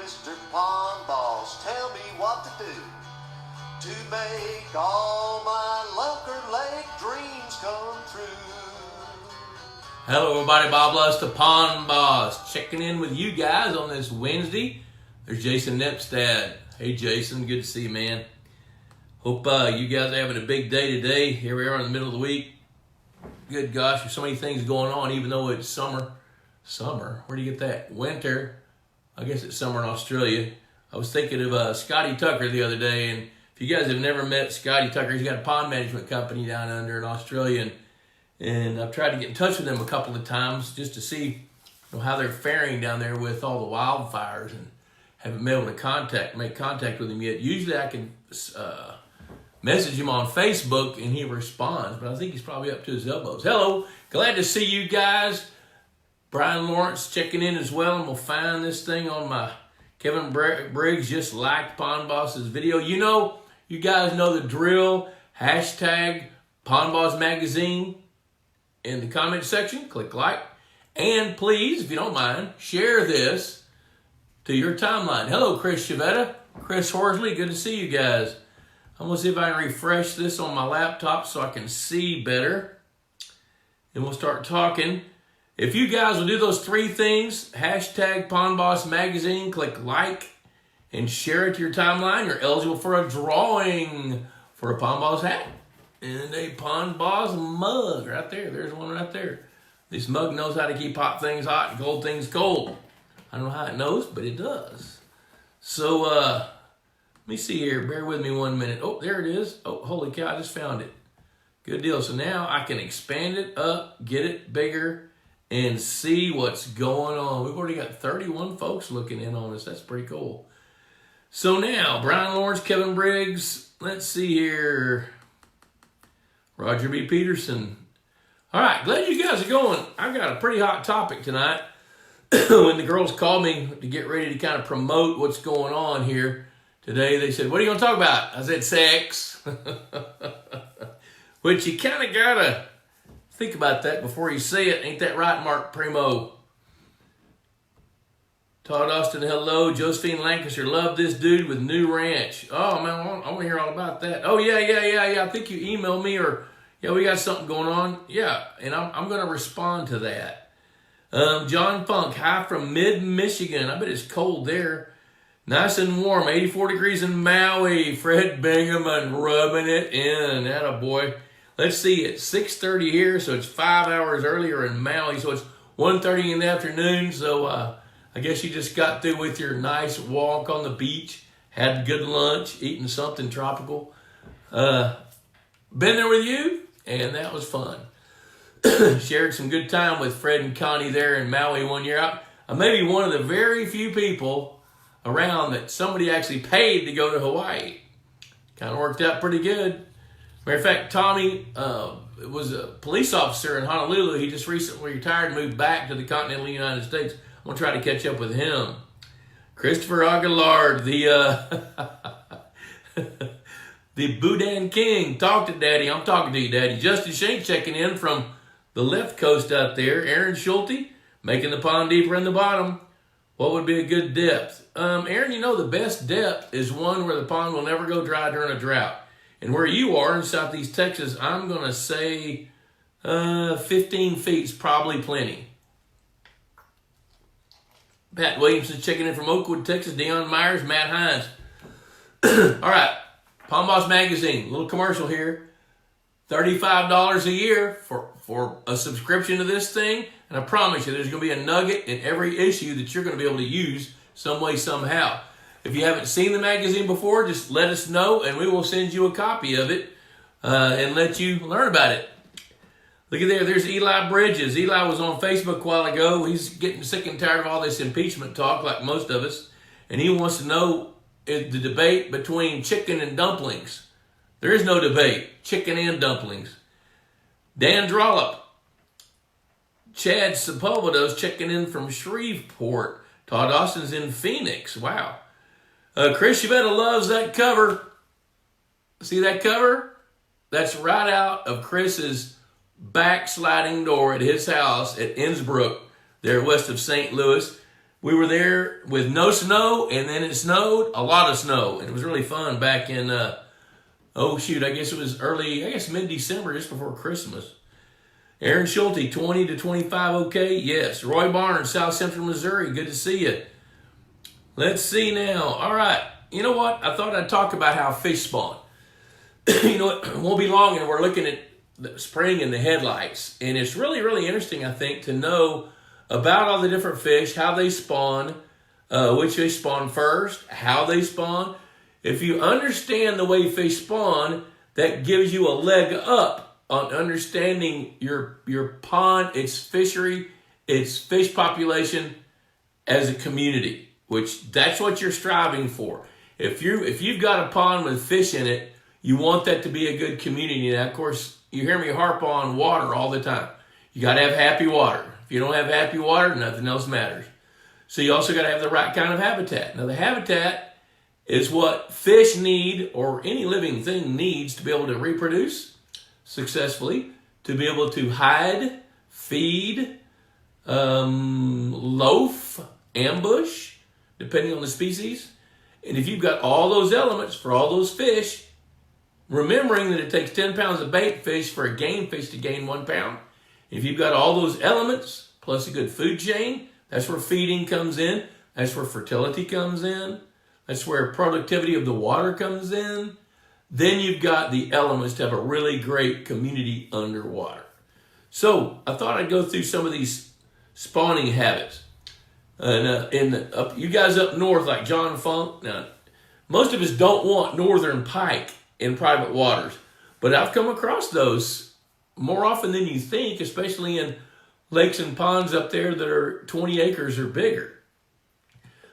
Mr. Pond Boss, tell me what to do to make all my Lunker Lake dreams come true. Hello everybody, Bob Lusk, the Pond Boss, checking in with you guys on this Wednesday. There's Jason Nepstad. Hey Jason, good to see you, man. Hope you guys are having a big day today. Here we are in the middle of the week. Good gosh, there's so many things going on, even though it's summer. Summer? Where do you get that? Winter. I guess it's summer in Australia. I was thinking of Scotty Tucker the other day, and if you guys have never met Scotty Tucker, he's got a pond management company down under in Australia, and I've tried to get in touch with them a couple of times just to see how they're faring down there with all the wildfires, and haven't been able to make contact with him yet. Usually I can message him on Facebook and he responds, but I think he's probably up to his elbows. Hello, glad to see you guys. Brian Lawrence checking in as well, and we'll find this thing on my Kevin Briggs just liked Pond Boss's video. You guys know the drill. Hashtag Pond Boss Magazine in the comment section. Click like. And please, if you don't mind, share this to your timeline. Hello, Chris Chavetta, Chris Horsley, good to see you guys. I'm going to see if I can refresh this on my laptop so I can see better. And we'll start talking. If you guys will do those three things, hashtag Pond Boss Magazine, click like, and share it to your timeline, you're eligible for a drawing for a Pond Boss hat and a Pond Boss mug right there. There's one right there. This mug knows how to keep hot things hot and cold things cold. I don't know how it knows, but it does. So, let me see here. Bear with me 1 minute. Oh, there it is. Oh, holy cow, I just found it. Good deal. So now I can expand it up, get it bigger, and see what's going on. We've already got 31 folks looking in on us. That's pretty cool. So now, Brian Lawrence, Kevin Briggs. Let's see here. Roger B. Peterson. All right, glad you guys are going. I've got a pretty hot topic tonight. When the girls called me to get ready to kind of promote what's going on here today, they said, what are you going to talk about? I said, sex. Which you kind of got to think about that before you say it. Ain't that right, Mark Primo? Todd Austin, hello. Josephine Lancaster, love this dude with new ranch. Oh, man, I want to hear all about that. Oh, yeah. I think you emailed me or, yeah, we got something going on. Yeah, and I'm going to respond to that. John Funk, hi from mid-Michigan. I bet it's cold there. Nice and warm, 84 degrees in Maui. Fred Bingaman rubbing it in. Attaboy. Let's see, it's 6:30 here, so it's 5 hours earlier in Maui. So it's 1:30 in the afternoon. So I guess you just got through with your nice walk on the beach, had good lunch, eating something tropical. Been there with you, and that was fun. Shared some good time with Fred and Connie there in Maui 1 year. I may be one of the very few people around that somebody actually paid to go to Hawaii. Kind of worked out pretty good. Matter of fact, Tommy was a police officer in Honolulu. He just recently retired and moved back to the continental United States. I'm going to try to catch up with him. Christopher Aguilard, the Boudin King. Talk to Daddy. I'm talking to you, Daddy. Justin Shank checking in from the left coast out there. Aaron Schulte, making the pond deeper in the bottom. What would be a good depth? Aaron, the best depth is one where the pond will never go dry during a drought. And where you are in Southeast Texas, I'm going to say 15 feet is probably plenty. Pat Williamson checking in from Oakwood, Texas. Deion Myers, Matt Hines. All right, Pond Boss Magazine, little commercial here. $35 a year for a subscription to this thing. And I promise you, there's going to be a nugget in every issue that you're going to be able to use some way, somehow. If you haven't seen the magazine before, just let us know, and we will send you a copy of it and let you learn about it. Look at there. There's Eli Bridges. Eli was on Facebook a while ago. He's getting sick and tired of all this impeachment talk, like most of us, and he wants to know the debate between chicken and dumplings. There is no debate. Chicken and dumplings. Dan Drollop. Chad Sepulveda's checking in from Shreveport. Todd Austin's in Phoenix. Wow. Chris Chavetta loves that cover. See that cover? That's right out of Chris's back sliding door at his house at Innsbruck, there west of St. Louis. We were there with no snow, and then it snowed, a lot of snow. And it was really fun back in, I guess it was mid-December, just before Christmas. Aaron Schulte, 20 to 25, okay? Yes. Roy Barnes, South Central Missouri, good to see you. Let's see now. All right. You know what? I thought I'd talk about how fish spawn. You know, it won't be long, and we're looking at the spring and the headlights. And it's really, really interesting, I think, to know about all the different fish, how they spawn, which fish spawn first, how they spawn. If you understand the way fish spawn, that gives you a leg up on understanding your pond, its fishery, its fish population as a community, which that's what you're striving for. If you've got a pond with fish in it, you want that to be a good community. Now, of course, you hear me harp on water all the time. You got to have happy water. If you don't have happy water, nothing else matters. So you also got to have the right kind of habitat. Now, the habitat is what fish need, or any living thing needs, to be able to reproduce successfully, to be able to hide, feed, loaf, ambush, depending on the species. And if you've got all those elements for all those fish, remembering that it takes 10 pounds of bait fish for a game fish to gain 1 pound, if you've got all those elements, plus a good food chain, that's where feeding comes in. That's where fertility comes in. That's where productivity of the water comes in. Then you've got the elements to have a really great community underwater. So I thought I'd go through some of these spawning habits. And you guys up north, like John Funk, now, most of us don't want northern pike in private waters. But I've come across those more often than you think, especially in lakes and ponds up there that are 20 acres or bigger.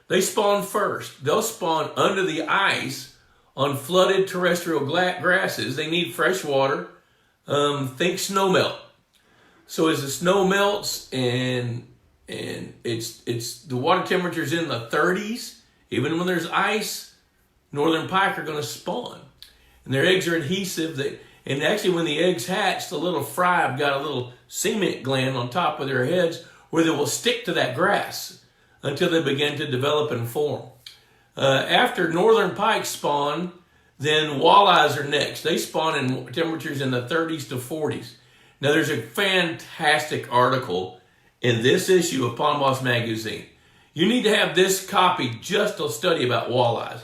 They spawn first. They'll spawn under the ice on flooded terrestrial grasses. They need fresh water. Think snowmelt. So as the snow melts and it's the water temperature's in the 30s, even when there's ice, northern pike are going to spawn. And their eggs are adhesive. And actually, when the eggs hatch, the little fry have got a little cement gland on top of their heads where they will stick to that grass until they begin to develop and form. After northern pike spawn, then walleyes are next. They spawn in temperatures in the 30s to 40s. Now, there's a fantastic article in this issue of Pond Boss Magazine. You need to have this copy just to study about walleyes.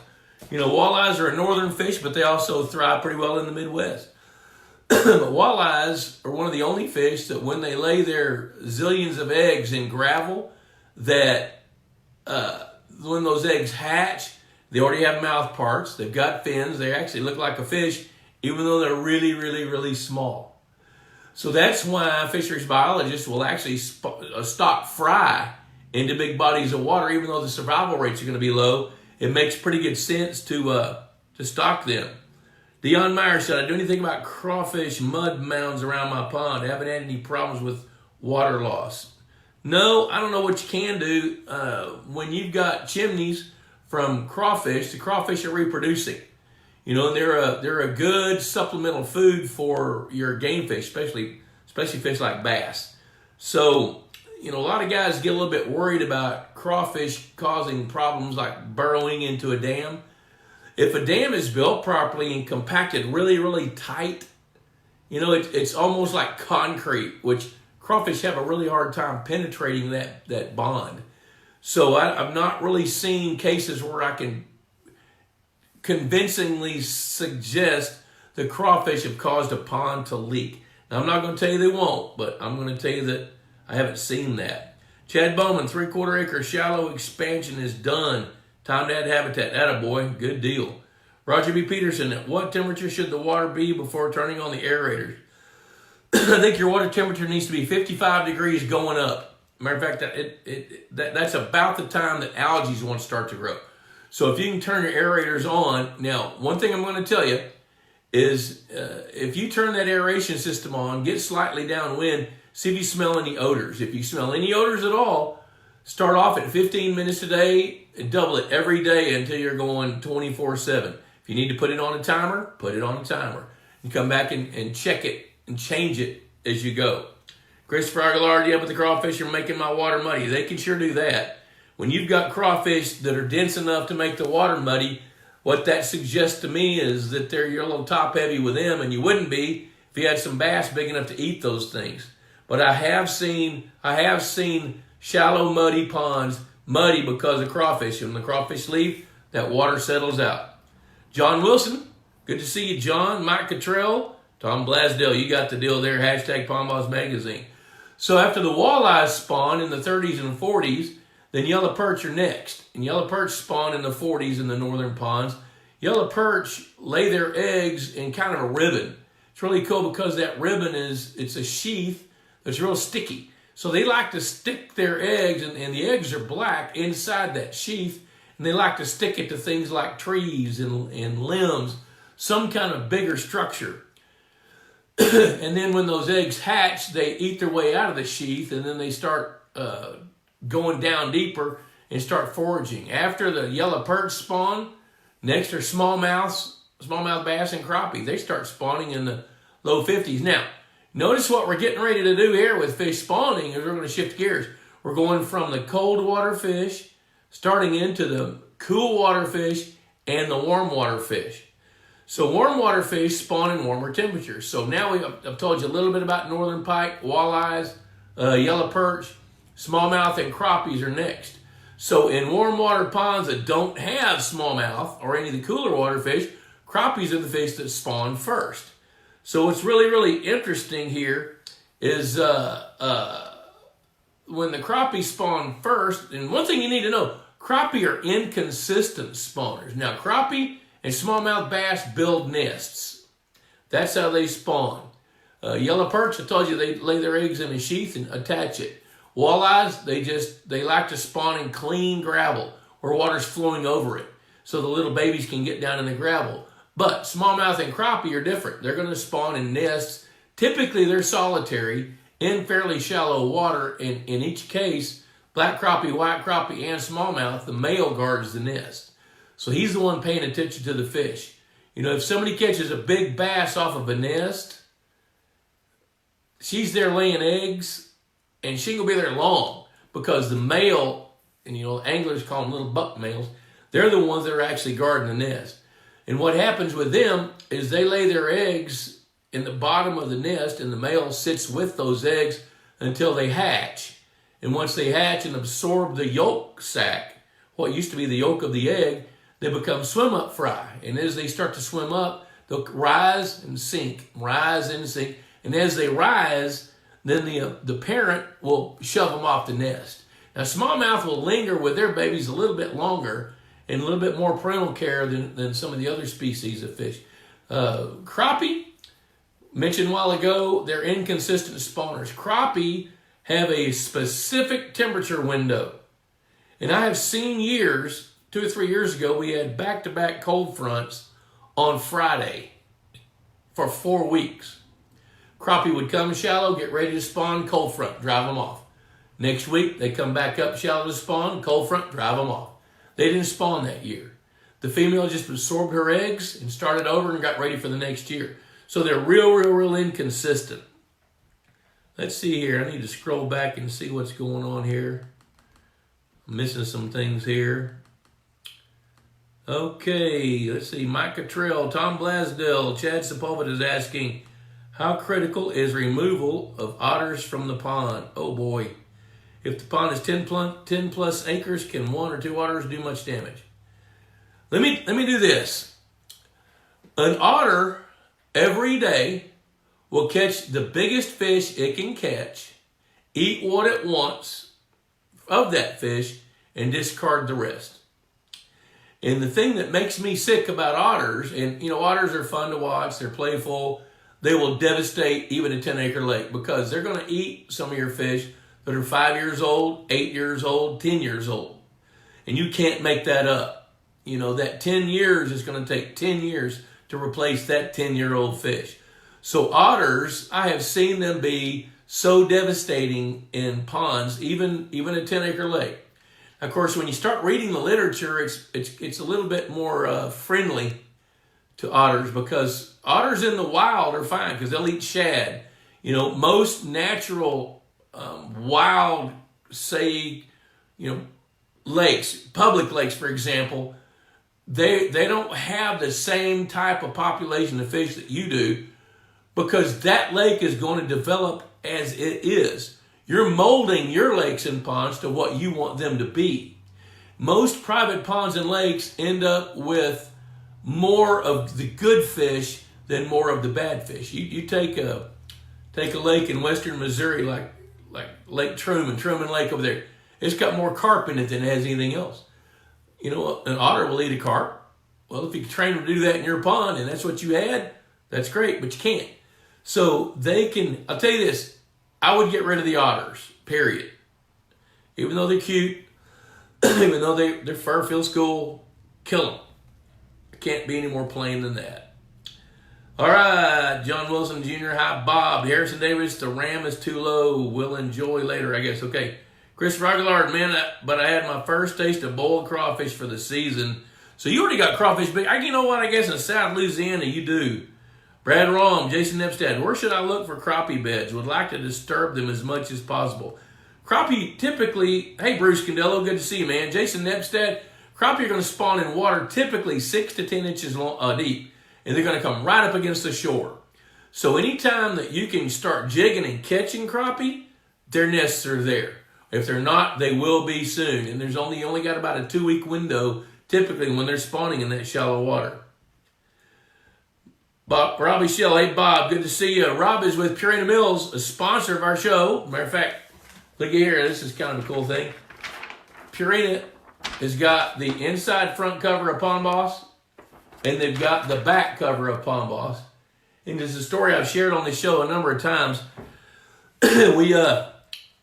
You know, walleyes are a northern fish, but they also thrive pretty well in the Midwest. But walleyes are one of the only fish that when they lay their zillions of eggs in gravel, that when those eggs hatch, they already have mouth parts, they've got fins, they actually look like a fish, even though they're really, really, really small. So that's why fisheries biologists will actually stock fry into big bodies of water, even though the survival rates are going to be low. It makes pretty good sense to stock them. Dion Meyer said, I do anything about crawfish mud mounds around my pond. I haven't had any problems with water loss. No, I don't know what you can do. When you've got chimneys from crawfish, the crawfish are reproducing. You know, they're a good supplemental food for your game fish, especially fish like bass. So, you know, a lot of guys get a little bit worried about crawfish causing problems like burrowing into a dam. If a dam is built properly and compacted really, really tight, you know, it's almost like concrete, which crawfish have a really hard time penetrating that bond. So I've not really seen cases where I can convincingly suggest the crawfish have caused a pond to leak. Now, I'm not going to tell you they won't, but I'm going to tell you that I haven't seen that. Chad Bowman, 3/4 acre shallow expansion is done. Time to add habitat. Attaboy, good deal. Roger B. Peterson, at what temperature should the water be before turning on the aerators? I think your water temperature needs to be 55 degrees going up. Matter of fact, that's about the time that algae want to start to grow. So if you can turn your aerators on, now, one thing I'm going to tell you is if you turn that aeration system on, get slightly downwind, see if you smell any odors. If you smell any odors at all, start off at 15 minutes a day and double it every day until you're going 24/7. If you need to put it on a timer, put it on a timer. You come back and check it and change it as you go. Christopher Aguilar, yeah, but the crawfish are making my water muddy. They can sure do that. when you've got crawfish that are dense enough to make the water muddy, what that suggests to me is that you're a little top heavy with them, and you wouldn't be if you had some bass big enough to eat those things. But I have seen shallow muddy ponds muddy because of crawfish. When the crawfish leave, that water settles out. John Wilson, good to see you, John. Mike Cottrell, Tom Blasdell, you got the deal there. Hashtag Pond Boss Magazine. So after the walleyes spawn in the 30s and 40s, then yellow perch are next. And yellow perch spawn in the 40s in the northern ponds. Yellow perch lay their eggs in kind of a ribbon. It's really cool because that ribbon it's a sheath that's real sticky. So they like to stick their eggs, and the eggs are black inside that sheath, and they like to stick it to things like trees and limbs, some kind of bigger structure. And then when those eggs hatch, they eat their way out of the sheath, and then they start going down deeper and start foraging. After the yellow perch spawn, next are smallmouth bass and crappie. They start spawning in the low 50s. Now, notice what we're getting ready to do here with fish spawning is we're going to shift gears. We're going from the cold water fish, starting into the cool water fish and the warm water fish. So warm water fish spawn in warmer temperatures. So now I've told you a little bit about northern pike, walleyes, yellow perch, smallmouth, and crappies are next. So in warm water ponds that don't have smallmouth or any of the cooler water fish, crappies are the fish that spawn first. So what's really, really interesting here is when the crappie spawn first, and one thing you need to know, crappie are inconsistent spawners. Now crappie and smallmouth bass build nests. That's how they spawn. Yellow perch, I told you, they lay their eggs in a sheath and attach it. Walleyes, they like to spawn in clean gravel where water's flowing over it so the little babies can get down in the gravel. But smallmouth and crappie are different. They're going to spawn in nests. Typically, they're solitary in fairly shallow water. And in each case, black crappie, white crappie, and smallmouth, the male guards the nest. So he's the one paying attention to the fish. You know, if somebody catches a big bass off of a nest, she's there laying eggs, and she ain't gonna be there long because the male, and you know, anglers call them little buck males, they're the ones that are actually guarding the nest. And what happens with them is they lay their eggs in the bottom of the nest, and the male sits with those eggs until they hatch. And once they hatch and absorb the yolk sac, what used to be the yolk of the egg, they become swim-up fry. And as they start to swim up, they'll rise and sink, rise and sink. And as they rise, then the parent will shove them off the nest. Now, smallmouth will linger with their babies a little bit longer and a little bit more parental care than some of the other species of fish. Crappie, mentioned a while ago, they're inconsistent spawners. Crappie have a specific temperature window. And I have seen years, 2 or 3 years ago, we had back-to-back cold fronts on Friday for 4 weeks. Crappie would come shallow, get ready to spawn, cold front, drive them off. Next week, they come back up shallow to spawn, cold front, drive them off. They didn't spawn that year. The female just absorbed her eggs and started over and got ready for the next year. So they're real inconsistent. Let's see here. I need to scroll back and see what's going on here. I'm missing some things here. Okay, let's see. Mike Cottrell, Tom Blasdell, Chad Sepulveda is asking, how critical is removal of otters from the pond? Oh boy. If the pond is 10 plus acres, can 1 or 2 otters do much damage? Let me do this. An otter every day will catch the biggest fish it can catch, eat what it wants of that fish, and discard the rest. And the thing that makes me sick about otters, and you know, otters are fun to watch, they're playful, they will devastate even a 10-acre lake because they're going to eat some of your fish that are 5 years old, 8 years old, 10 years old. And you can't make that up. You know, that 10 years is going to take 10 years to replace that 10-year-old fish. So otters, I have seen them be so devastating in ponds, even a 10-acre lake. Of course, when you start reading the literature, it's a little bit more friendly to otters because otters in the wild are fine because they'll eat shad. You know, most natural wild, say, you know, lakes, public lakes, for example, they don't have the same type of population of fish that you do, because that lake is going to develop as it is. You're molding your lakes and ponds to what you want them to be. Most private ponds and lakes end up with more of the good fish than more of the bad fish. You take a lake in western Missouri like Lake Truman Lake over there. It's got more carp in it than it has anything else. You know, an otter will eat a carp. Well, if you can train them to do that in your pond and that's what you had, that's great, but you can't. So they can, I'll tell you this, I would get rid of the otters, period. Even though they're cute, even though their fur feels cool, kill them. It can't be any more plain than that. All right, John Wilson Jr., hi, Bob. Harrison Davis, the ram is too low. We'll enjoy later, I guess. Okay. Chris Aguilar, man, but I had my first taste of boiled crawfish for the season. So you already got crawfish big. You know what? I guess in South Louisiana you do. Brad Rom, Jason Nepstad, where should I look for crappie beds? Would like to disturb them as much as possible. Crappie typically, hey Bruce Candello, good to see you, man. Jason Nepstad, crappie are going to spawn in water typically 6 to 10 inches deep, and they're going to come right up against the shore. So anytime that you can start jigging and catching crappie, their nests are there. If they're not, they will be soon. And there's only got about a 2-week window typically when they're spawning in that shallow water. Robbie Shell, hey Bob, good to see you. Rob is with Purina Mills, a sponsor of our show. Matter of fact, look here, this is kind of a cool thing. Purina has got the inside front cover of Pond Boss, and they've got the back cover of Pond Boss. And this is a story I've shared on this show a number of times.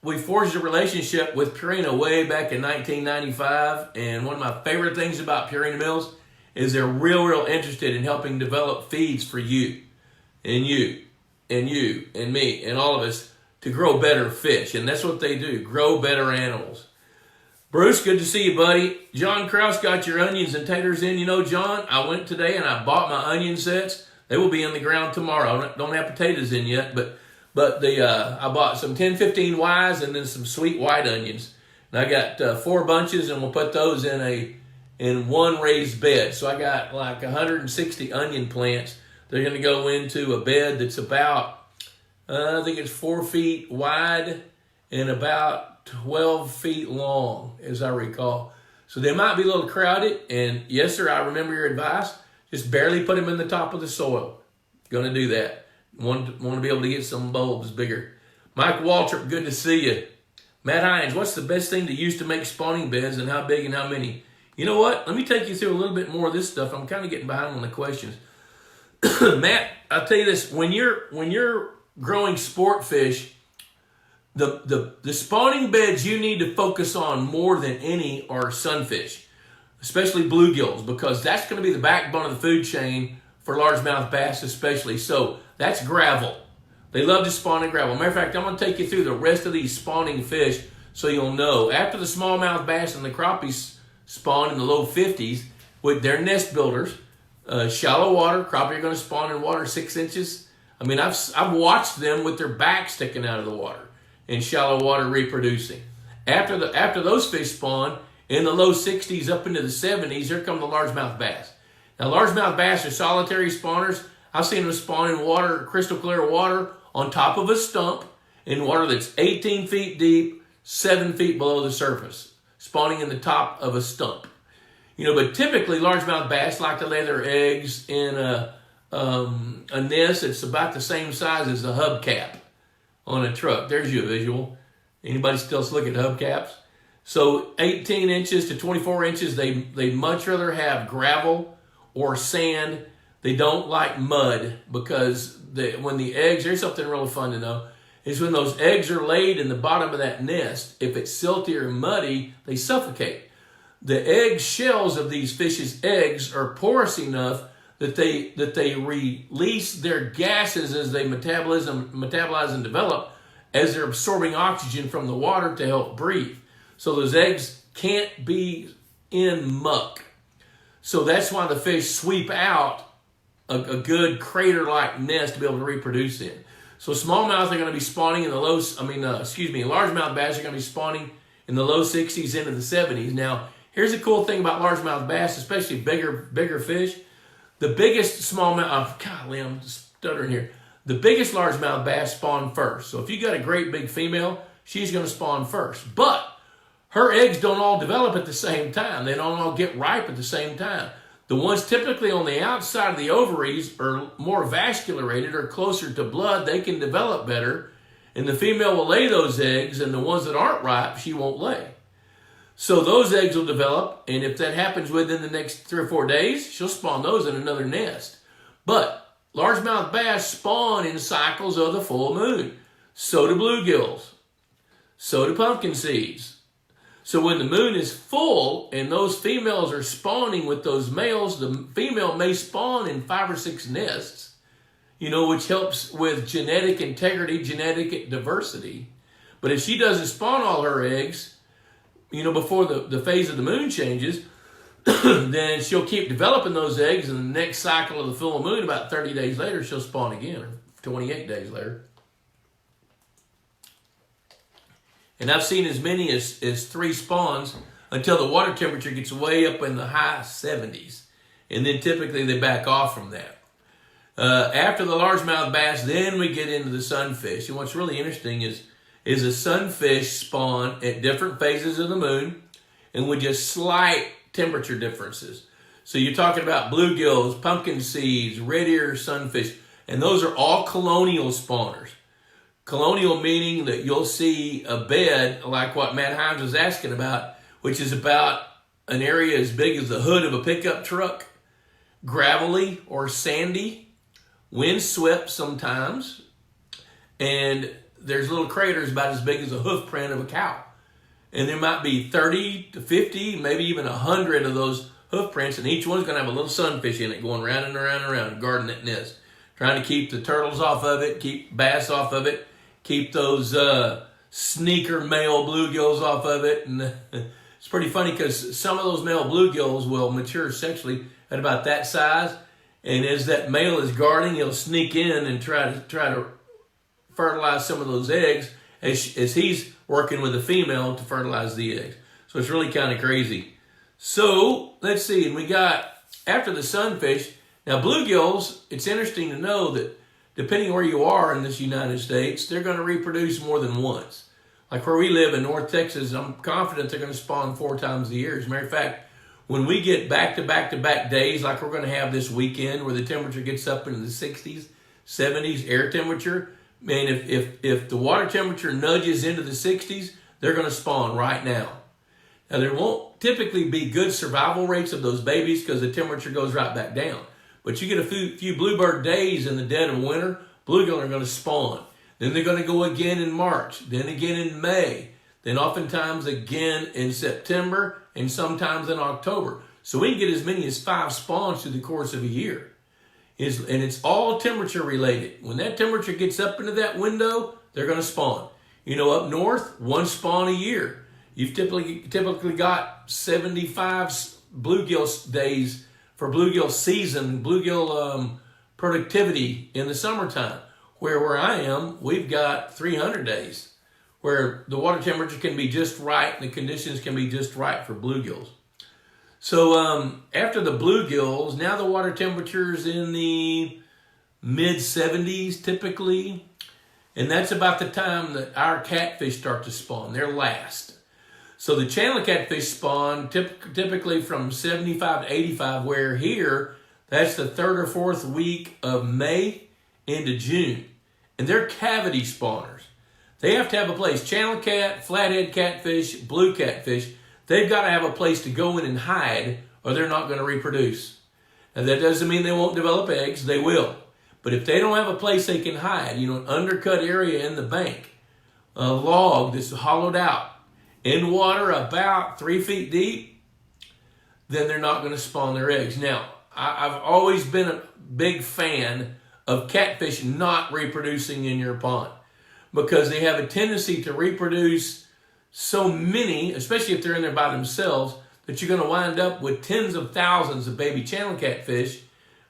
We forged a relationship with Purina way back in 1995, and one of my favorite things about Purina Mills is they're real interested in helping develop feeds for you and me and all of us to grow better fish, and that's what they do, grow better animals. Bruce, good to see you, buddy. John Krause got your onions and taters in. You know, John, I went today and I bought my onion sets. They will be in the ground tomorrow. I don't have potatoes in yet, but I bought some 10-15 Ys and then some sweet white onions. And I got 4 bunches, and we'll put those in one raised bed. So I got like 160 onion plants. They're going to go into a bed that's about, I think it's 4 feet wide and about 12 feet long, as I recall. So they might be a little crowded. And yes, sir, I remember your advice. Just barely put them in the top of the soil. Going to do that. Want to be able to get some bulbs bigger. Mike Waltrip, good to see you. Matt Hines, what's the best thing to use to make spawning beds, and how big and how many? You know what? Let me take you through a little bit more of this stuff. I'm kind of getting behind on the questions. Matt, I'll tell you this. When you're growing sport fish, the spawning beds you need to focus on more than any are sunfish, especially bluegills, because that's going to be the backbone of the food chain for largemouth bass especially. So that's gravel. They love to spawn in gravel. Matter of fact, I'm going to take you through the rest of these spawning fish so you'll know. After the smallmouth bass and the crappies spawn in the low 50s, with their nest builders, shallow water, crappie are going to spawn in water 6 inches. I mean, I've watched them with their back sticking out of the water in shallow water reproducing. After those fish spawn in the low 60s up into the 70s, here come the largemouth bass. Now, largemouth bass are solitary spawners. I've seen them spawn in water, crystal clear water, on top of a stump, in water that's 18 feet deep, 7 feet below the surface, spawning in the top of a stump. You know, but typically largemouth bass like to lay their eggs in a nest that's about the same size as a hubcap on a truck. There's your visual. Anybody still look at hubcaps? So 18 inches to 24 inches, they much rather have gravel or sand. They don't like mud, because when the eggs, here's something really fun to know, is when those eggs are laid in the bottom of that nest, if it's silty or muddy, they suffocate. The egg shells of these fish's eggs are porous enough that they release their gases as they metabolize and develop, as they're absorbing oxygen from the water to help breathe. So those eggs can't be in muck. So that's why the fish sweep out a good crater-like nest to be able to reproduce in. So smallmouth are going to be spawning in the largemouth bass are going to be spawning in the low 60s into the 70s. Now, here's the cool thing about largemouth bass, especially bigger fish. The biggest smallmouth, golly, I'm stuttering here. The biggest largemouth bass spawn first. So if you got a great big female, she's going to spawn first. But her eggs don't all develop at the same time. They don't all get ripe at the same time. The ones typically on the outside of the ovaries are more vasculated or closer to blood. They can develop better. And the female will lay those eggs, and the ones that aren't ripe, she won't lay. So those eggs will develop, and if that happens within the next 3 or 4 days, she'll spawn those in another nest. But largemouth bass spawn in cycles of the full moon. So do bluegills. So do pumpkin seeds. So when the moon is full and those females are spawning with those males, the female may spawn in 5 or 6 nests, which helps with genetic integrity, genetic diversity. But if she doesn't spawn all her eggs, before the phase of the moon changes, then she'll keep developing those eggs, and the next cycle of the full moon, about 30 days later, she'll spawn again, or 28 days later. And I've seen as many as 3 spawns until the water temperature gets way up in the high 70s. And then typically they back off from that. After the largemouth bass, then we get into the sunfish. And what's really interesting is a sunfish spawn at different phases of the moon and with just slight temperature differences. So you're talking about bluegills, pumpkin seeds, red ear sunfish, and those are all colonial spawners. Colonial meaning that you'll see a bed like what Matt Himes was asking about, which is about an area as big as the hood of a pickup truck, gravelly or sandy, wind-swept sometimes, and there's little craters about as big as a hoof print of a cow. And there might be 30 to 50, maybe even 100 of those hoof prints, and each one's going to have a little sunfish in it going round and around and around, guarding that nest, trying to keep the turtles off of it, keep bass off of it, keep those sneaker male bluegills off of it. And it's pretty funny because some of those male bluegills will mature sexually at about that size. And as that male is guarding, he'll sneak in and try to fertilize some of those eggs as he's working with the female to fertilize the eggs. So it's really kind of crazy. So let's see. And we got, after the sunfish, now bluegills, it's interesting to know that depending where you are in this United States, they're going to reproduce more than once. Like where we live in North Texas, I'm confident they're going to spawn 4 times a year. As a matter of fact, when we get back-to-back-to-back days like we're going to have this weekend where the temperature gets up into the 60s, 70s, air temperature, man, if the water temperature nudges into the 60s, they're going to spawn right now. Now, there won't typically be good survival rates of those babies because the temperature goes right back down. But you get a few bluebird days in the dead of winter, bluegill are going to spawn. Then they're going to go again in March, then again in May, then oftentimes again in September, and sometimes in October. So we can get as many as 5 spawns through the course of a year. And it's all temperature related. When that temperature gets up into that window, they're going to spawn. Up north, 1 spawn a year. You've typically got 75 bluegill days for bluegill season, bluegill productivity in the summertime. Where I am, we've got 300 days where the water temperature can be just right and the conditions can be just right for bluegills. So after the bluegills, now the water temperature is in the mid-70s typically, and that's about the time that our catfish start to spawn. They're last. So the channel catfish spawn typically from 75 to 85, where here, that's the 3rd or 4th week of May into June. And they're cavity spawners. They have to have a place. Channel cat, flathead catfish, blue catfish, they've got to have a place to go in and hide or they're not going to reproduce. Now that doesn't mean they won't develop eggs. They will. But if they don't have a place they can hide, an undercut area in the bank, a log that's hollowed out, in water about 3 feet deep, then they're not going to spawn their eggs. Now, I've always been a big fan of catfish not reproducing in your pond because they have a tendency to reproduce so many, especially if they're in there by themselves, that you're going to wind up with tens of thousands of baby channel catfish,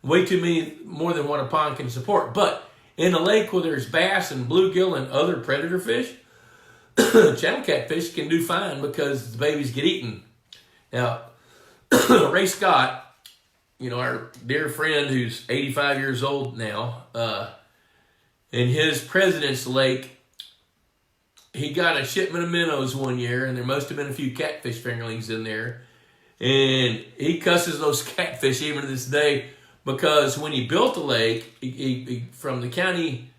way too many, more than what a pond can support. But in a lake where there's bass and bluegill and other predator fish, channel catfish can do fine because the babies get eaten. Now, Ray Scott, our dear friend who's 85 years old now, in his President's Lake, he got a shipment of minnows one year, and there must have been a few catfish fingerlings in there. And he cusses those catfish even to this day because when he built the lake, he from the county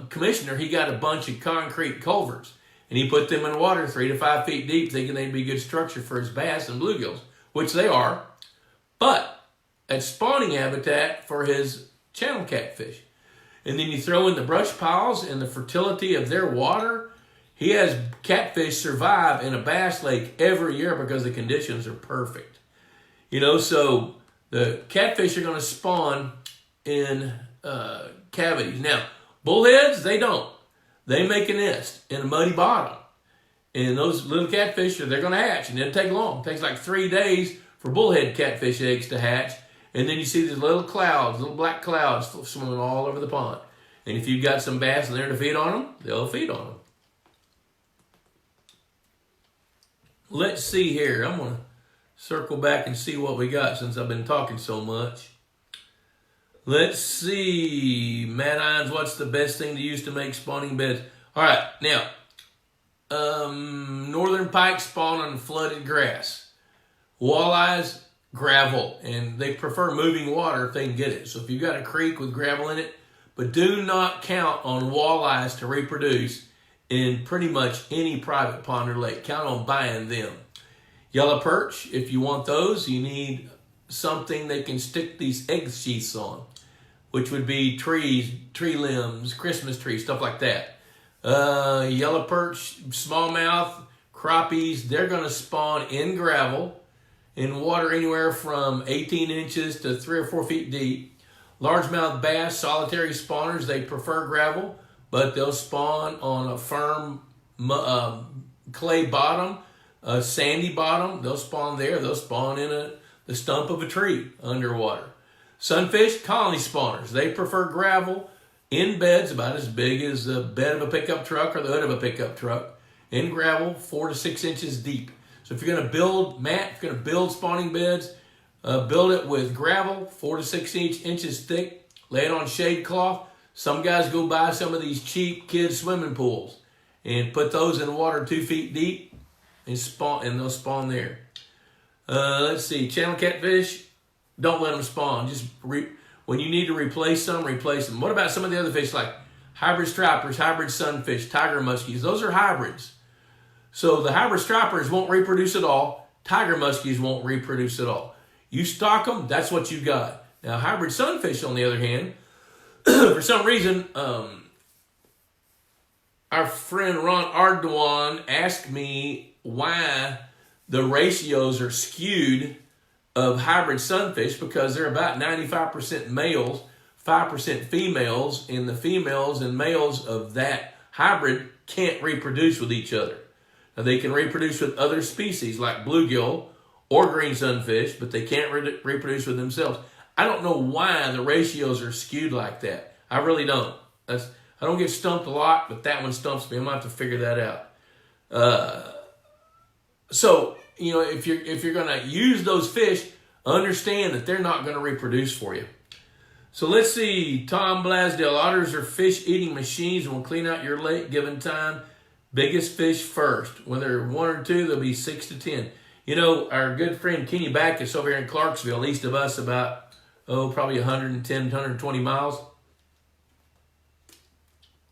commissioner, he got a bunch of concrete culverts. And he put them in water 3 to 5 feet deep, thinking they'd be good structure for his bass and bluegills, which they are. But it's spawning habitat for his channel catfish. And then you throw in the brush piles and the fertility of their water. He has catfish survive in a bass lake every year because the conditions are perfect. So the catfish are going to spawn in cavities. Now, bullheads, they don't. They make a nest in a muddy bottom. And those little catfish, they're going to hatch. And it doesn't take long. It takes like 3 days for bullhead catfish eggs to hatch. And then you see these little clouds, little black clouds swimming all over the pond. And if you've got some bass in there to feed on them, they'll feed on them. Let's see here. I'm going to circle back and see what we got since I've been talking so much. Let's see. Matt Hines, what's the best thing to use to make spawning beds? All right. Now, northern pike spawn on flooded grass. Walleyes, gravel. And they prefer moving water if they can get it. So if you've got a creek with gravel in it, but do not count on walleyes to reproduce in pretty much any private pond or lake. Count on buying them. Yellow perch, if you want those, you need something they can stick these egg sheaths on, which would be trees, tree limbs, Christmas trees, stuff like that. Yellow perch, smallmouth, crappies, they're going to spawn in gravel, in water anywhere from 18 inches to 3 or 4 feet deep. Largemouth bass, solitary spawners, they prefer gravel, but they'll spawn on a firm clay bottom, a sandy bottom. They'll spawn there. They'll spawn in the stump of a tree underwater. Sunfish, colony spawners. They prefer gravel in beds about as big as the bed of a pickup truck or the hood of a pickup truck. In gravel, 4 to 6 inches deep. So if you're going to build, Matt, if you're going to build spawning beds, build it with gravel, 4 to 6 inches thick. Lay it on shade cloth. Some guys go buy some of these cheap kids swimming pools and put those in water 2 feet deep and they'll spawn there. Let's see, channel catfish, don't let them spawn. Just when you need to replace them, replace them. What about some of the other fish like hybrid stripers, hybrid sunfish, tiger muskies? Those are hybrids. So the hybrid stripers won't reproduce at all. Tiger muskies won't reproduce at all. You stock them, that's what you got. Now hybrid sunfish, on the other hand, for some reason, our friend Ron Ardoin asked me why the ratios are skewed of hybrid sunfish, because they're about 95% males, 5% females, and the females and males of that hybrid can't reproduce with each other. Now, they can reproduce with other species like bluegill or green sunfish, but they can't reproduce with themselves. I don't know why the ratios are skewed like that. I really don't. I don't get stumped a lot, but that one stumps me. I'm going to have to figure that out. So, if you're going to use those fish, understand that they're not going to reproduce for you. So let's see. Tom Blasdale, otters are fish-eating machines and will clean out your lake given time. Biggest fish first. When they're 1 or 2, there'll be 6 to 10. Our good friend Kenny Backus over here in Clarksville, east of us about, probably 110, 120 miles.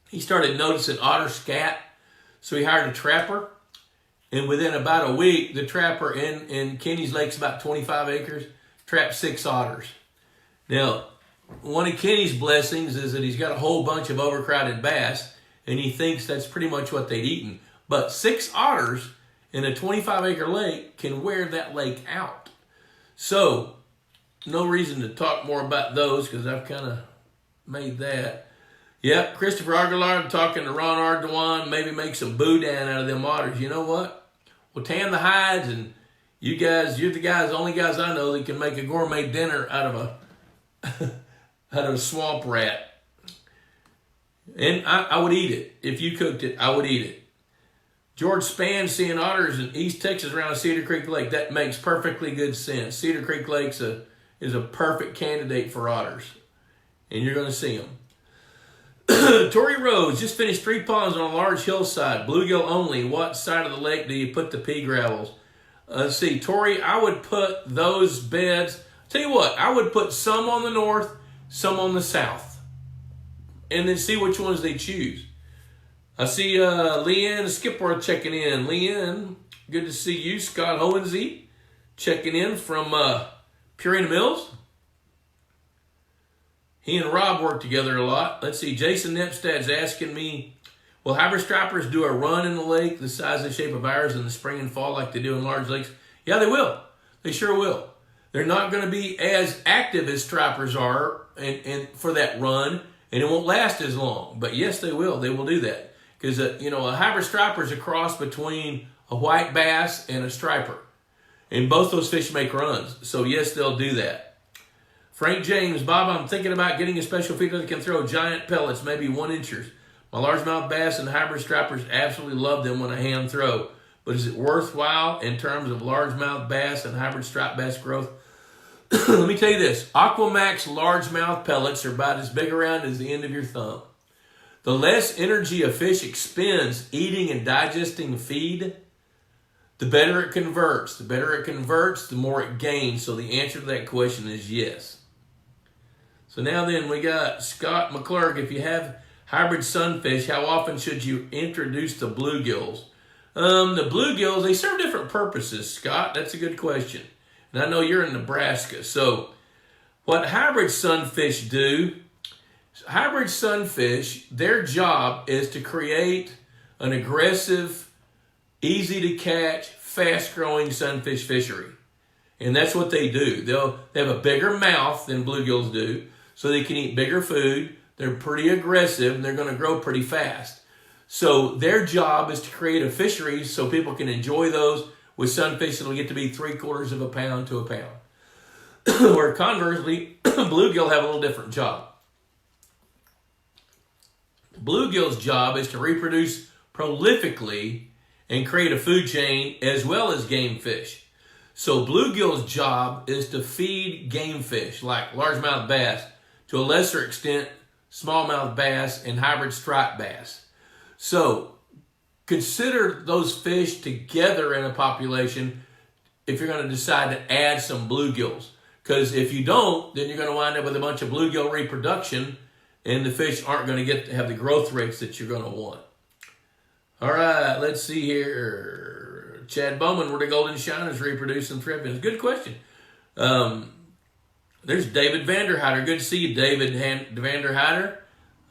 He started noticing otter scat, so he hired a trapper. And within about a week, the trapper in Kenny's lake's about 25 acres, trapped 6 otters. Now, one of Kenny's blessings is that he's got a whole bunch of overcrowded bass, and he thinks that's pretty much what they'd eaten. But 6 otters in a 25-acre lake can wear that lake out. So, no reason to talk more about those because I've kind of made that. Yep, Christopher Aguilar talking to Ron Ardoin, maybe make some boudin out of them otters. You know what? We'll tan the hides, and you're the only guys I know that can make a gourmet dinner out of a swamp rat. And I would eat it. If you cooked it, I would eat it. George Spann seeing otters in East Texas around Cedar Creek Lake. That makes perfectly good sense. Cedar Creek Lake is a perfect candidate for otters, and you're going to see them. Tory Rose just finished 3 ponds on a large hillside, bluegill only. What side of the lake do you put the pea gravels? Let's see, Tory, I would put those beds, tell you what, I would put some on the north, some on the south, and then see which ones they choose. I see Leanne Skipworth checking in. Leanne, good to see you. Scott Hohensee checking in from Purina Mills. He and Rob work together a lot. Let's see, Jason Nepstad's asking me, will hybrid stripers do a run in the lake the size and shape of ours in the spring and fall like they do in large lakes? Yeah, they will. They sure will. They're not going to be as active as stripers are and for that run, and it won't last as long. But yes, they will. They will do that. Because, a hybrid striper is a cross between a white bass and a striper. And both those fish make runs. So yes, they'll do that. Frank James, Bob, I'm thinking about getting a special feeder that can throw giant pellets, maybe 1 inchers. My largemouth bass and hybrid stripers absolutely love them when I hand throw. But is it worthwhile in terms of largemouth bass and hybrid striped bass growth? Let me tell you this. Aquamax largemouth pellets are about as big around as the end of your thumb. The less energy a fish expends eating and digesting feed, the better it converts. The better it converts, the more it gains. So the answer to that question is yes. So now then, we got Scott McClurg. If you have hybrid sunfish, how often should you introduce the bluegills? The bluegills, they serve different purposes, Scott. That's a good question. And I know you're in Nebraska. So what hybrid sunfish do, hybrid sunfish, their job is to create an aggressive, easy to catch, fast growing sunfish fishery. And that's what they do. They have a bigger mouth than bluegills do, so they can eat bigger food. They're pretty aggressive, and they're going to grow pretty fast. So their job is to create a fishery so people can enjoy those with sunfish that'll get to be 3/4 of a pound to a pound. Where conversely, bluegill have a little different job. Bluegill's job is to reproduce prolifically and create a food chain as well as game fish. So bluegill's job is to feed game fish like largemouth bass, to a lesser extent smallmouth bass and hybrid striped bass. So consider those fish together in a population if you're going to decide to add some bluegills. Because if you don't, then you're going to wind up with a bunch of bluegill reproduction, and the fish aren't going to get to have the growth rates that you're going to want. All right, let's see here. Chad Bowman, where the golden shiners reproduce and thrive. Good question. There's David Vanderheider. Good to see you, David Vanderheider.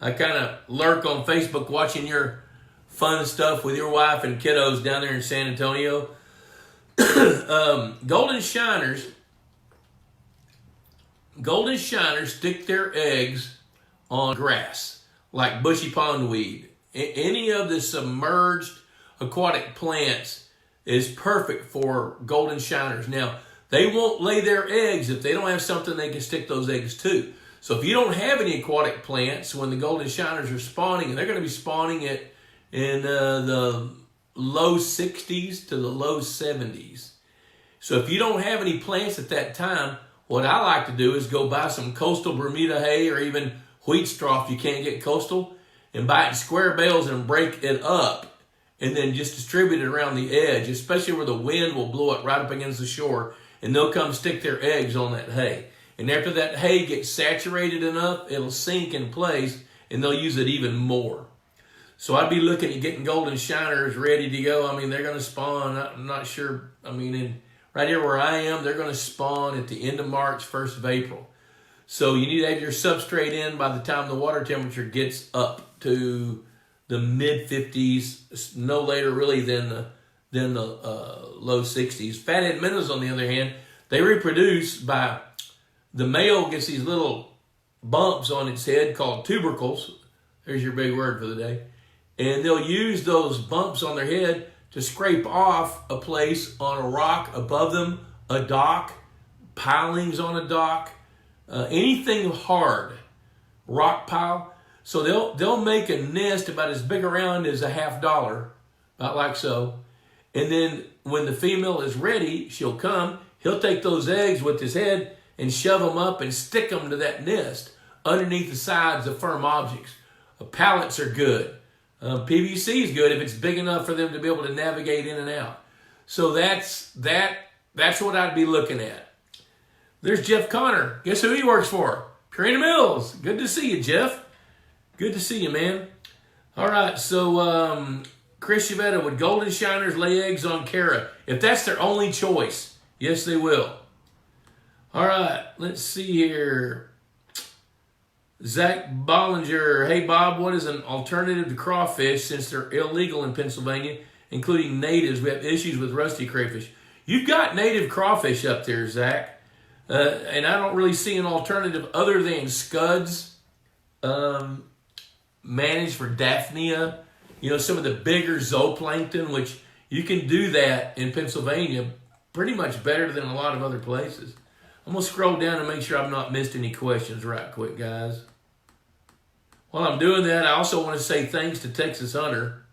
I kind of lurk on Facebook watching your fun stuff with your wife and kiddos down there in San Antonio. Golden shiners stick their eggs on grass, like bushy pondweed. Any of the submerged aquatic plants is perfect for golden shiners. Now, they won't lay their eggs if they don't have something they can stick those eggs to. So if you don't have any aquatic plants, when the golden shiners are spawning, and they're going to be spawning it in the low 60s to the low 70s. So if you don't have any plants at that time, what I like to do is go buy some coastal Bermuda hay or even wheat straw if you can't get coastal, and buy it in square bales and break it up, and then just distribute it around the edge, especially where the wind will blow it right up against the shore, and they'll come stick their eggs on that hay. And after that hay gets saturated enough, it'll sink in place, and they'll use it even more. So I'd be looking at getting golden shiners ready to go. I mean, they're going to spawn, I'm not sure, right here where I am, they're going to spawn at the end of March, 1st of April. So you need to have your substrate in by the time the water temperature gets up to the mid-50s, no later really than the low 60s. Fathead minnows, on the other hand, they reproduce by, the male gets these little bumps on its head called tubercles. There's your big word for the day. And they'll use those bumps on their head to scrape off a place on a rock above them, a dock, pilings on a dock, anything hard, rock pile. So they'll make a nest about as big around as $50 about like so. And then when the female is ready, she'll come. He'll take those eggs with his head and shove them up and stick them to that nest underneath the sides of firm objects. Pallets are good. PVC is good if it's big enough for them to be able to navigate in and out. So that's what I'd be looking at. There's Jeff Connor. Guess who he works for? Purina Mills. Good to see you, Jeff. Good to see you, man. All right, so Chris Chavetta, would golden shiners lay eggs on Cara? If that's their only choice, yes, they will. All right, let's see here. Zach Bollinger, hey, Bob, what is an alternative to crawfish since they're illegal in Pennsylvania, including natives? We have issues with rusty crayfish. You've got native crawfish up there, Zach. And I don't really see an alternative other than scuds, managed for Daphnia, some of the bigger zooplankton, which you can do that in Pennsylvania pretty much better than a lot of other places. I'm going to scroll down and make sure I've not missed any questions right quick, guys. While I'm doing that, I also want to say thanks to Texas Hunter,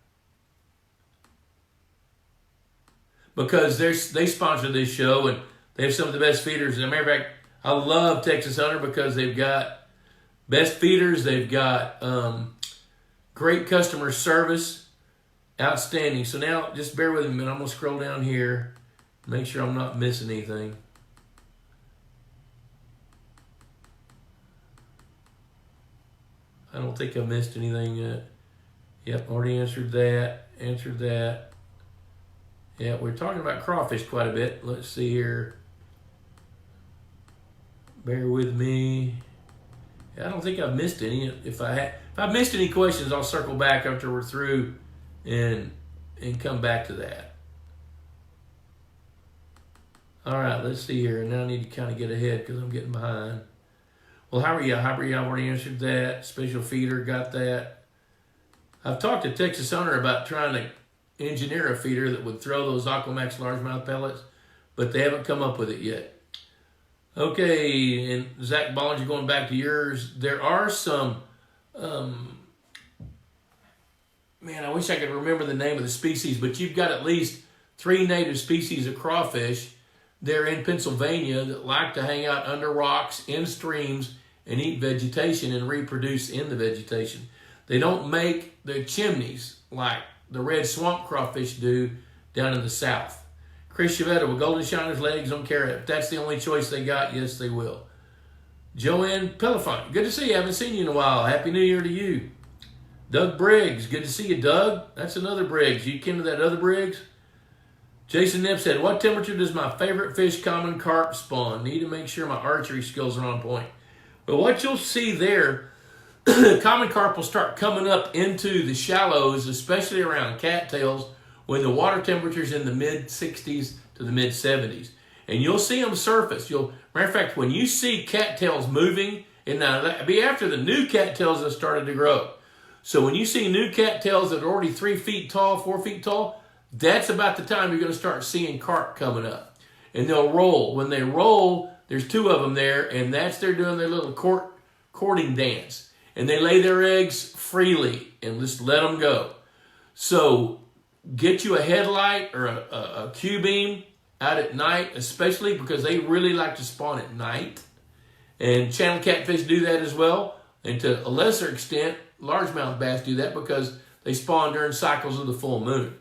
because they sponsor this show and they have some of the best feeders. As a matter of fact, I love Texas Hunter because they've got best feeders. They've got great customer service. Outstanding. So now, just bear with me a minute. I'm going to scroll down here, make sure I'm not missing anything. I don't think I missed anything yet. Yep, already answered that. Yeah, we're talking about crawfish quite a bit. Let's see here. Bear with me. I don't think I've missed any. If I've missed any questions, I'll circle back after we're through and come back to that. All right, let's see here. Now I need to kind of get ahead because I'm getting behind. Well, how are you? I've already answered that. Special feeder, got that. I've talked to Texas Hunter about trying to engineer a feeder that would throw those Aquamax largemouth pellets, but they haven't come up with it yet. Okay, and Zach Bollinger, going back to yours, there are some, man, I wish I could remember the name of the species, but you've got at least 3 native species of crawfish there in Pennsylvania that like to hang out under rocks, in streams, and eat vegetation and reproduce in the vegetation. They don't make the chimneys like the red swamp crawfish do down in the south. Chris Chavetta, with golden shiners, legs on carrot. If that's the only choice they got, yes, they will. Joanne Pelafont, good to see you. I haven't seen you in a while. Happy New Year to you. Doug Briggs, good to see you, Doug. That's another Briggs. You came to that other Briggs? Jason Nipp said, what temperature does my favorite fish, common carp, spawn? Need to make sure my archery skills are on point. But what you'll see there, common carp will start coming up into the shallows, especially around cattails, when the water temperature's in the mid-60s to the mid-70s. And you'll see them surface. Matter of fact, when you see cattails moving, and now that'll be after the new cattails have started to grow. So when you see new cattails that are already 3 feet tall, 4 feet tall, that's about the time you're going to start seeing carp coming up. And they'll roll. When they roll, there's 2 of them there, and they're doing their little courting dance. And they lay their eggs freely and just let them go. So get you a headlight or a Q-beam out at night, especially because they really like to spawn at night. And channel catfish do that as well. And to a lesser extent, largemouth bass do that because they spawn during cycles of the full moon.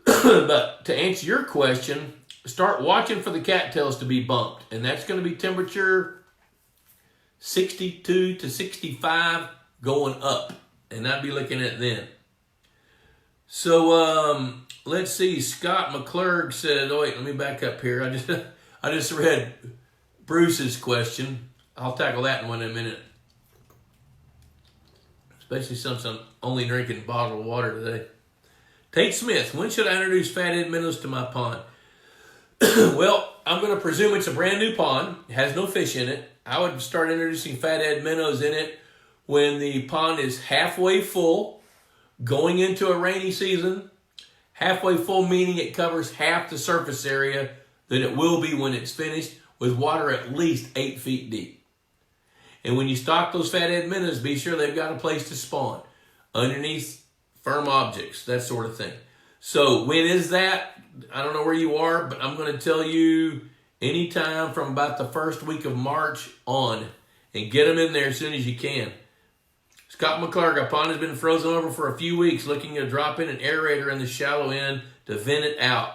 But to answer your question, start watching for the cattails to be bumped. And that's going to be temperature 62 to 65 going up. And I'd be looking at it then. So let's see. Scott McClurg said, oh wait, let me back up here. I just read Bruce's question. I'll tackle that one in a minute. Especially since I'm only drinking bottled water today. Tate Smith, when should I introduce fathead minnows to my pond? Well, I'm going to presume it's a brand new pond. It has no fish in it. I would start introducing fathead minnows in it when the pond is halfway full, going into a rainy season. Halfway full meaning it covers half the surface area that it will be when it's finished, with water at least 8 feet deep. And when you stock those fathead minnows, be sure they've got a place to spawn, underneath firm objects, that sort of thing. So when is that? I don't know where you are, but I'm going to tell you anytime from about the first week of March on, and get them in there as soon as you can. Scott McClurg, our pond has been frozen over for a few weeks, looking to drop in an aerator in the shallow end to vent it out.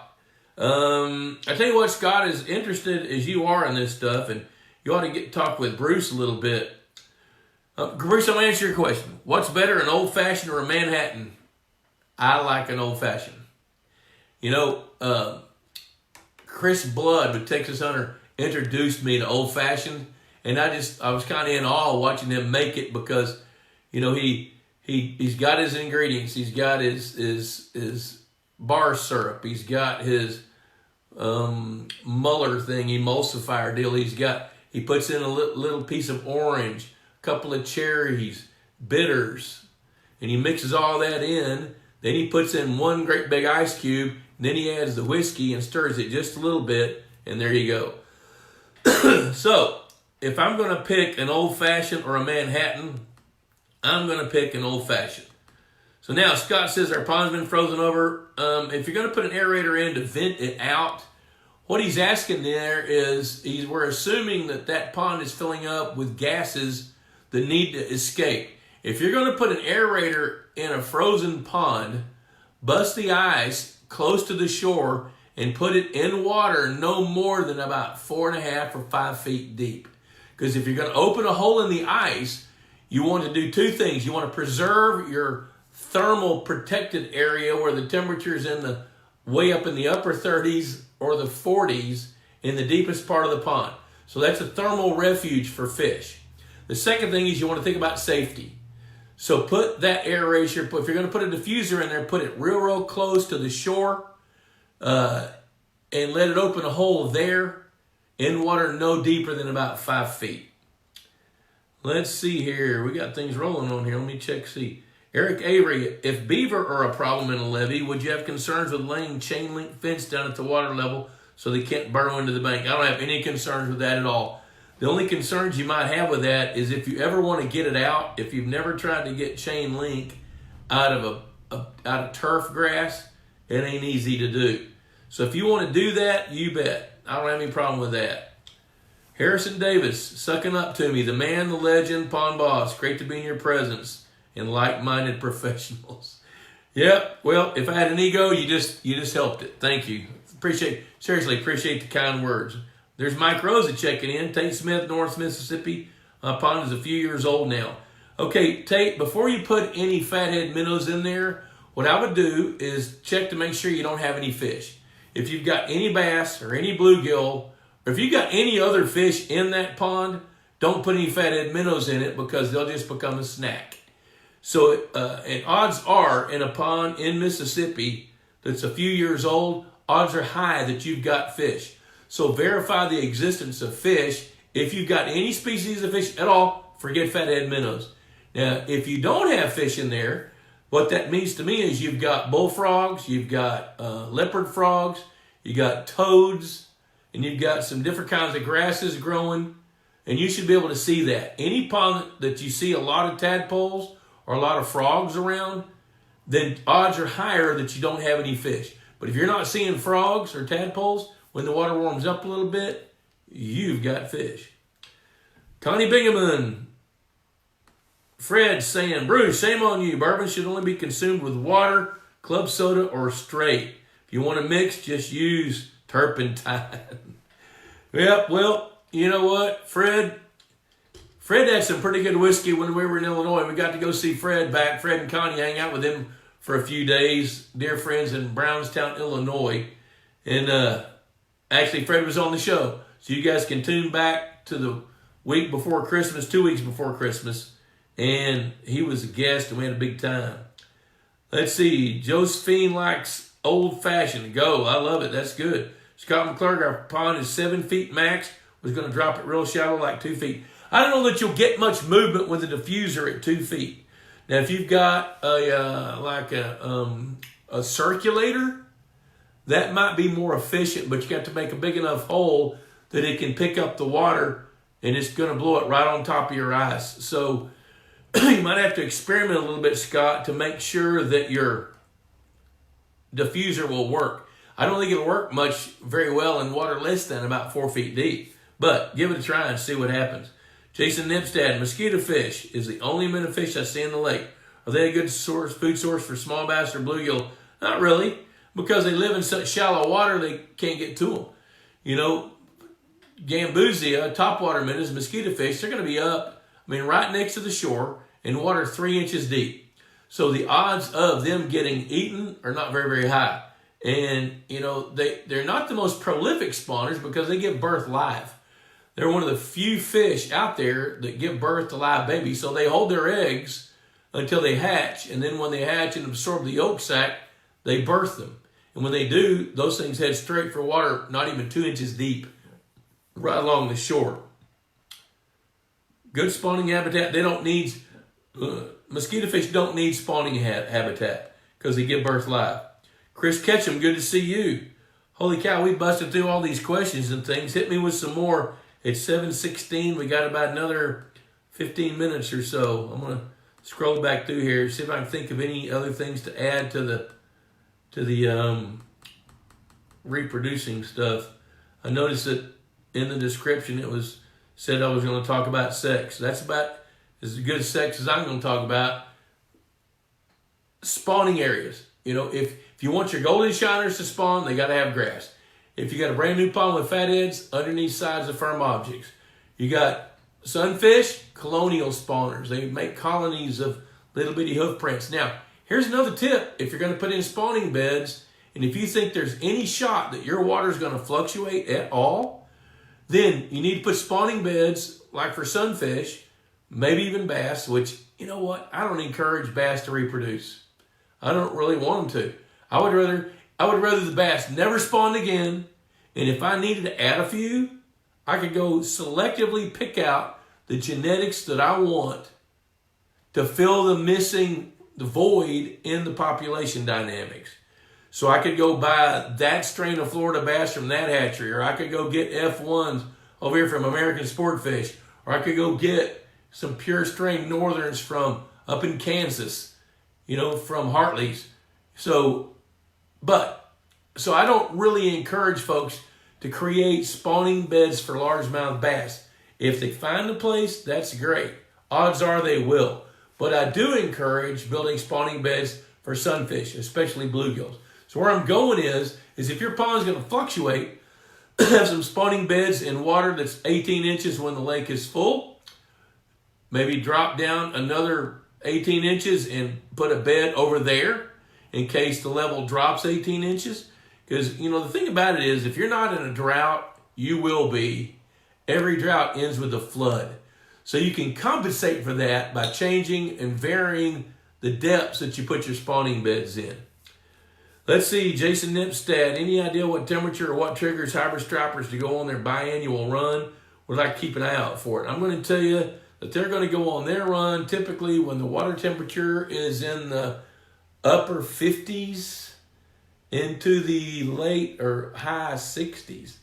I tell you what, Scott, as interested as you are in this stuff, and you ought to talk with Bruce a little bit. Bruce, I'm going to answer your question. What's better, an old-fashioned or a Manhattan? I like an old-fashioned. You know, Chris Blood, the Texas Hunter, introduced me to old-fashioned, and I was kind of in awe watching him make it because, you know, he's got his ingredients. He's got his bar syrup. He's got his Muller thing, emulsifier deal. He puts in a little piece of orange, a couple of cherries, bitters, and he mixes all that in. Then he puts in one great big ice cube. Then he adds the whiskey and stirs it just a little bit, and there you go. So, if I'm going to pick an old-fashioned or a Manhattan, I'm going to pick an old-fashioned. So now, Scott says our pond's been frozen over. If you're going to put an aerator in to vent it out, what he's asking there is, we're assuming that pond is filling up with gases that need to escape. If you're going to put an aerator in a frozen pond, bust the ice close to the shore and put it in water no more than about 4.5 or 5 feet deep. Because if you're going to open a hole in the ice, you want to do two things. You want to preserve your thermal protected area where the temperature is way up in the upper 30s or the 40s in the deepest part of the pond. So that's a thermal refuge for fish. The second thing is you want to think about safety. So put that aerator, if you're going to put a diffuser in there, put it real close to the shore and let it open a hole there in water no deeper than about 5 feet. Let's see here. We got things rolling on here. Let me check, see. Eric Avery, if beaver are a problem in a levee, would you have concerns with laying chain link fence down at the water level so they can't burrow into the bank? I don't have any concerns with that at all. The only concerns you might have with that is if you ever want to get it out, if you've never tried to get chain link out of turf grass, it ain't easy to do. So if you want to do that, you bet. I don't have any problem with that. Harrison Davis, sucking up to me, the man, the legend, pond boss. Great to be in your presence and like-minded professionals. Yep. Well, if I had an ego, you just helped it. Thank you. Seriously appreciate the kind words. There's Mike Rosa checking in. Tate Smith, North Mississippi. My pond is a few years old now. Okay, Tate, before you put any fathead minnows in there, what I would do is check to make sure you don't have any fish. If you've got any bass or any bluegill, or if you've got any other fish in that pond, don't put any fathead minnows in it because they'll just become a snack. So, and odds are in a pond in Mississippi that's a few years old, odds are high that you've got fish. So verify the existence of fish. If you've got any species of fish at all, forget fathead minnows. Now, if you don't have fish in there, what that means to me is you've got bullfrogs, you've got leopard frogs, you got toads, and you've got some different kinds of grasses growing, and you should be able to see that. Any pond that you see a lot of tadpoles or a lot of frogs around, then odds are higher that you don't have any fish. But if you're not seeing frogs or tadpoles, when the water warms up a little bit, you've got fish. Connie Bingaman. Fred saying, Bruce, shame on you. Bourbon should only be consumed with water, club soda, or straight. If you want to mix, just use turpentine. Yep, well, you know what, Fred had some pretty good whiskey when we were in Illinois. We got to go see Fred and Connie, hang out with him for a few days. Dear friends in Brownstown, Illinois. And actually, Fred was on the show. So you guys can tune back to the week before Christmas, 2 weeks before Christmas. And he was a guest, and we had a big time. Let's see. Josephine likes old-fashioned. Go. I love it. That's good. Scott McClurg, our pond is 7 feet max. Was going to drop it real shallow, like 2 feet. I don't know that you'll get much movement with a diffuser at 2 feet. Now, if you've got a circulator, that might be more efficient, but you got to make a big enough hole that it can pick up the water, and it's going to blow it right on top of your ice. So you might have to experiment a little bit, Scott, to make sure that your diffuser will work. I don't think it'll work very well in water less than about 4 feet deep. But give it a try and see what happens. Jason Nipstad, mosquito fish is the only amount of fish I see in the lake. Are they a good food source for small bass or bluegill? Not really, because they live in such shallow water they can't get to them. You know, Gambusia, topwater minnows, mosquito fish, they're going to be up, right next to the shore in water 3 inches deep. So the odds of them getting eaten are not very, very high. And, they're not the most prolific spawners because they give birth live. They're one of the few fish out there that give birth to live babies. So they hold their eggs until they hatch. And then when they hatch and absorb the yolk sac, they birth them. And when they do, those things head straight for water, not even 2 inches deep, right along the shore. Good spawning habitat. They don't need, mosquito fish don't need spawning habitat because they give birth live. Chris Ketchum, good to see you. Holy cow, we busted through all these questions and things. Hit me with some more. It's 7:16. We got about another 15 minutes or so. I'm going to scroll back through here, see if I can think of any other things to add to the reproducing stuff. I noticed that in the description it was said I was going to talk about sex. That's about as good sex as I'm going to talk about. Spawning areas. If you want your golden shiners to spawn, they got to have grass. If you got a brand new pond with fatheads, underneath sides of firm objects. You got sunfish, colonial spawners. They make colonies of little bitty hoof prints. Now, here's another tip. If you're going to put in spawning beds, and if you think there's any shot that your water is going to fluctuate at all, then you need to put spawning beds, like for sunfish, maybe even bass, which, you know what? I don't encourage bass to reproduce. I don't really want them to. I would rather the bass never spawned again, and if I needed to add a few, I could go selectively pick out the genetics that I want to fill the void in the population dynamics. So I could go buy that strain of Florida bass from that hatchery, or I could go get F1s over here from American Sportfish, or I could go get some pure strain Northerns from up in Kansas, from Hartley's. So I don't really encourage folks to create spawning beds for largemouth bass. If they find a place, that's great. Odds are they will. But I do encourage building spawning beds for sunfish, especially bluegills. So where I'm going is if your pond is going to fluctuate, have some spawning beds in water that's 18 inches when the lake is full. Maybe drop down another 18 inches and put a bed over there in case the level drops 18 inches. Because, the thing about it is, if you're not in a drought, you will be. Every drought ends with a flood. So you can compensate for that by changing and varying the depths that you put your spawning beds in. Let's see, Jason Nipstad, any idea what temperature or what triggers hybrid stripers to go on their biannual run? Would like to keep an eye out for it. I'm going to tell you that they're going to go on their run typically when the water temperature is in the upper 50s into the late or high 60s.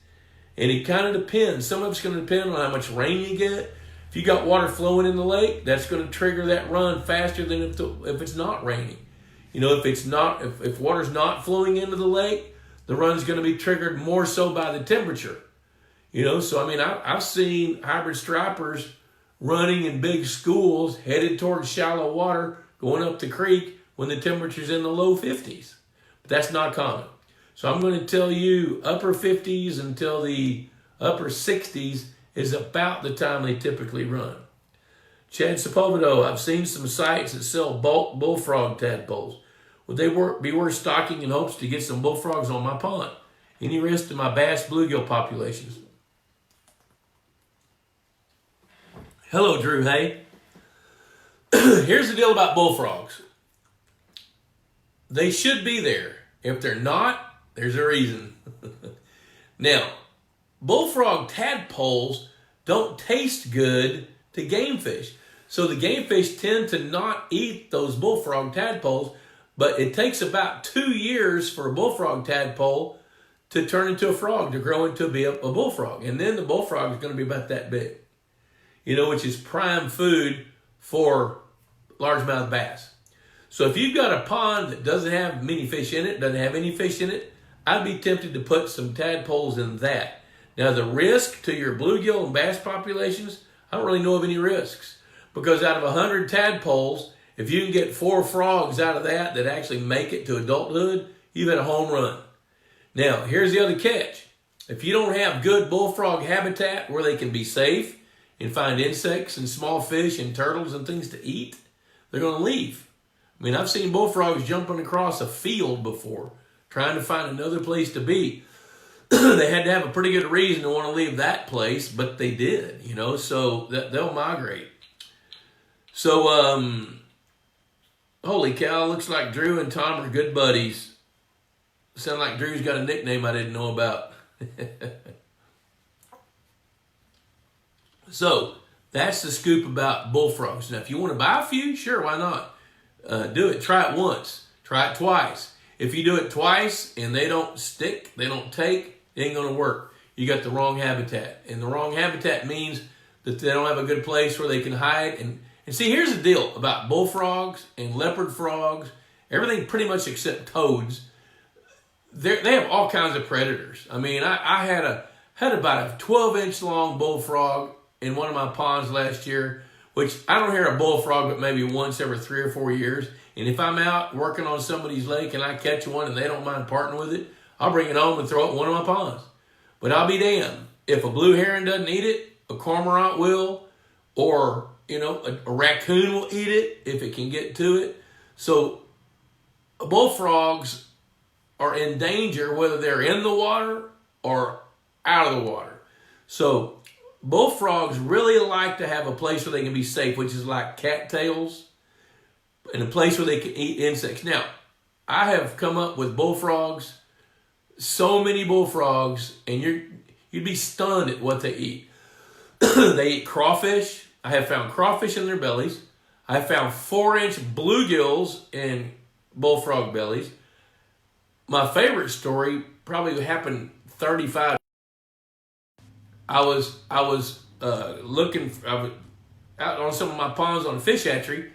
And it kind of depends. Some of it's going to depend on how much rain you get. If you got water flowing in the lake, that's going to trigger that run faster than if it's not raining. If water's not flowing into the lake, the run's going to be triggered more so by the temperature. I've seen hybrid stripers running in big schools headed towards shallow water, going up the creek when the temperature's in the low 50s. But that's not common. So I'm going to tell you upper 50s until the upper 60s is about the time they typically run. Chad Sepulvedo, I've seen some sites that sell bulk bullfrog tadpoles. Would they be worth stocking in hopes to get some bullfrogs on my pond? Any risk to my bass bluegill populations? Hello, Drew Hay. Here's the deal about bullfrogs. They should be there. If they're not, there's a reason. Now, bullfrog tadpoles don't taste good to game fish. So the game fish tend to not eat those bullfrog tadpoles, but it takes about 2 years for a bullfrog tadpole to turn into a frog, to grow into be a bullfrog. And then the bullfrog is going to be about that big, which is prime food for largemouth bass. So if you've got a pond that doesn't have many fish in it, doesn't have any fish in it, I'd be tempted to put some tadpoles in that. Now the risk to your bluegill and bass populations, I don't really know of any risks. Because out of 100 tadpoles, if you can get 4 frogs out of that actually make it to adulthood, you've had a home run. Now, here's the other catch. If you don't have good bullfrog habitat where they can be safe and find insects and small fish and turtles and things to eat, they're going to leave. I mean, I've seen bullfrogs jumping across a field before, trying to find another place to be. They had to have a pretty good reason to want to leave that place, but they did, so they'll migrate. So, holy cow, looks like Drew and Tom are good buddies. Sound like Drew's got a nickname I didn't know about. So, that's the scoop about bullfrogs. Now, if you want to buy a few, sure, why not? Do it. Try it once. Try it twice. If you do it twice and they don't stick, they don't take, it ain't going to work. You got the wrong habitat. And the wrong habitat means that they don't have a good place where they can hide. And see, here's the deal about bullfrogs and leopard frogs, everything pretty much except toads. They have all kinds of predators. I mean, I had about a 12-inch long bullfrog in one of my ponds last year, which I don't hear a bullfrog but maybe once every 3 or 4 years. And if I'm out working on somebody's lake and I catch one and they don't mind parting with it, I'll bring it home and throw it in one of my ponds. But I'll be damned if a blue heron doesn't eat it, a cormorant will, or a raccoon will eat it if it can get to it. So bullfrogs are in danger whether they're in the water or out of the water. So bullfrogs really like to have a place where they can be safe, which is like cattails, and a place where they can eat insects. Now, I have come up with bullfrogs, so many bullfrogs, and you'd be stunned at what they eat. They eat crawfish. I have found crawfish in their bellies. I have found 4-inch bluegills in bullfrog bellies. My favorite story probably happened 35. I was looking out on some of my ponds on a fish hatchery,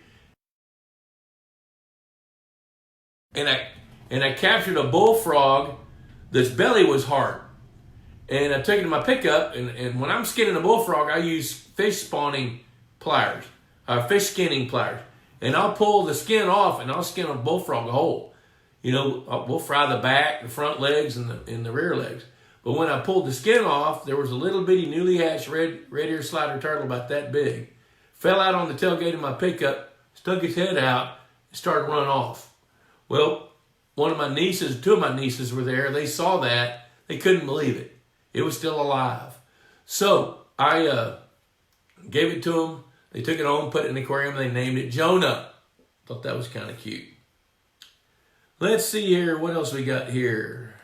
and I captured a bullfrog that's belly was hard. And I took it to my pickup, and when I'm skinning a bullfrog, I use fish spawning pliers, fish skinning pliers. And I'll pull the skin off, and I'll skin a bullfrog whole. We'll fry the back, the front legs, and the rear legs. But when I pulled the skin off, there was a little bitty newly hatched red-eared slider turtle about that big. Fell out on the tailgate of my pickup, stuck his head out, and started running off. Well, two of my nieces were there. They saw that. They couldn't believe it. It was still alive. So I gave it to them. They took it home, put it in the aquarium, and they named it Jonah. Thought that was kind of cute. Let's see here. What else we got here?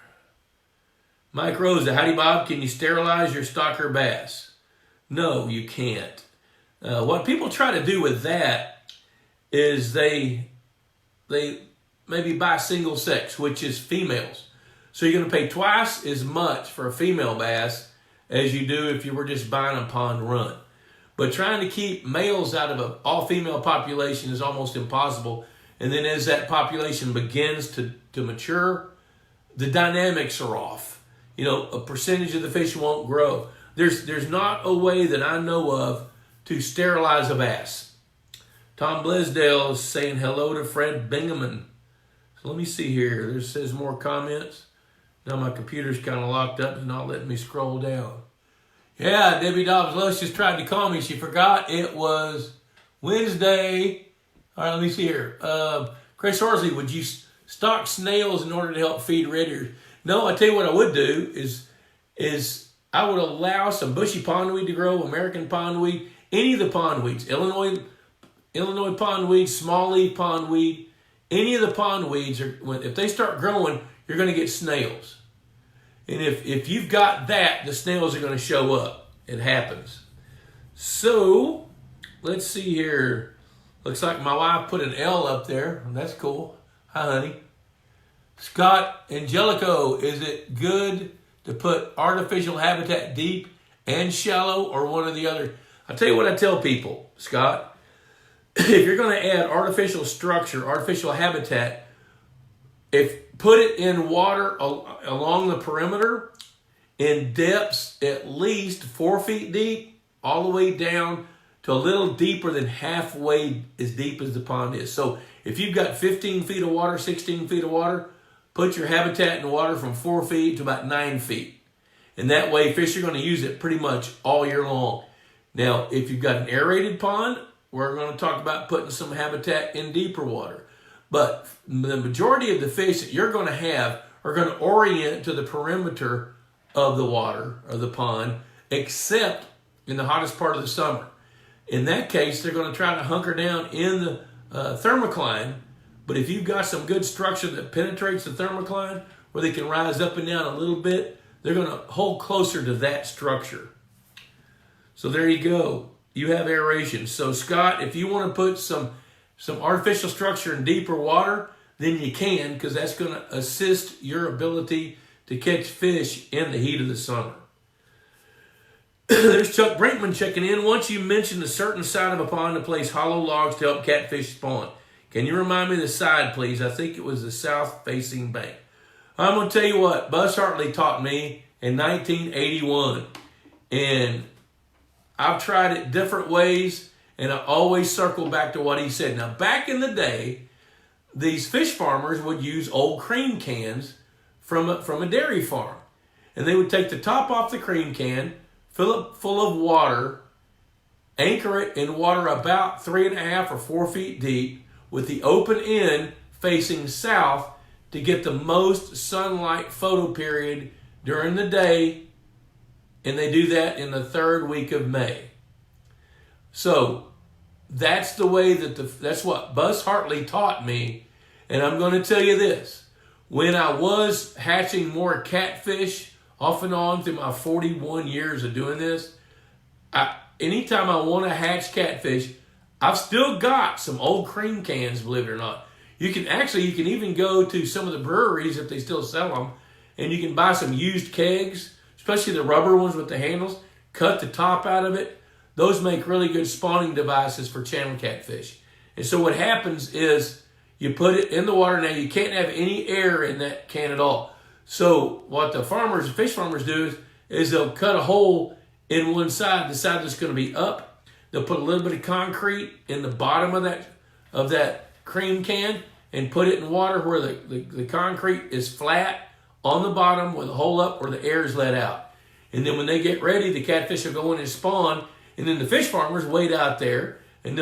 Mike Rosa, howdy Bob, can you sterilize your stocker bass? No, you can't. What people try to do with that is they maybe buy single sex, which is females. So you're going to pay twice as much for a female bass as you do if you were just buying a pond run. But trying to keep males out of an all-female population is almost impossible. And then as that population begins to mature, the dynamics are off. A percentage of the fish won't grow. There's not a way that I know of to sterilize a bass. Tom Blaisdell is saying hello to Fred Bingaman. So let me see here. There says more comments. Now my computer's kind of locked up and not letting me scroll down. Yeah, Debbie Dobbs Lusk just tried to call me. She forgot it was Wednesday. All right, let me see here. Chris Horsley, would you stock snails in order to help feed red ears? No, I tell you what I would do is I would allow some bushy pondweed to grow, American pondweed, any of the pondweeds, Illinois pondweed, small leaf pondweed, any of the pondweeds, if they start growing, you're going to get snails. And if you've got that, the snails are going to show up. It happens. So, let's see here. Looks like my wife put an L up there. That's cool. Hi, honey. Scott Angelico, is it good to put artificial habitat deep and shallow or one or the other? I'll tell you what I tell people, Scott. if you're going to add artificial structure, artificial habitat, put it in water along the perimeter in depths at least 4 feet deep, all the way down to a little deeper than halfway as deep as the pond is. So if you've got 15 feet of water, 16 feet of water, put your habitat in water from 4 feet to about 9 feet. And that way fish are going to use it pretty much all year long. Now, if you've got an aerated pond, we're going to talk about putting some habitat in deeper water. But the majority of the fish that you're going to have are going to orient to the perimeter of the water, or the pond, except in the hottest part of the summer. In that case, they're going to try to hunker down in the thermocline. But if you've got some good structure that penetrates the thermocline, where they can rise up and down a little bit, they're going to hold closer to that structure. So there you go. You have aeration. So Scott, if you want to put some artificial structure in deeper water, then you can, because that's going to assist your ability to catch fish in the heat of the summer. There's Chuck Brinkman checking in. Once you mentioned a certain side of a pond to place hollow logs to help catfish spawn. Can you remind me of the side, please? I think it was the south-facing bank. I'm going to tell you what, Buzz Hartley taught me in 1981. And I've tried it different ways, and I always circle back to what he said. Now, back in the day, these fish farmers would use old cream cans from a dairy farm. And they would take the top off the cream can, fill it full of water, anchor it in water about 3.5 or 4 feet deep, with the open end facing south to get the most sunlight photo period during the day. And they do that in the 3rd week of May. So that's the way that's what Buzz Hartley taught me. And I'm going to tell you this. When I was hatching more catfish off and on through my 41 years of doing this, anytime I want to hatch catfish, I've still got some old cream cans, believe it or not. You can even go to some of the breweries if they still sell them, and you can buy some used kegs, especially the rubber ones with the handles, cut the top out of it. Those make really good spawning devices for channel catfish. And so what happens is you put it in the water. Now, you can't have any air in that can at all. So what the fish farmers do is they'll cut a hole in one side, the side that's going to be up. They'll put a little bit of concrete in the bottom of that cream can and put it in water where the concrete is flat on the bottom with a hole up where the air is let out. And then when they get ready, the catfish will go in and spawn. And then the fish farmers wait out there, and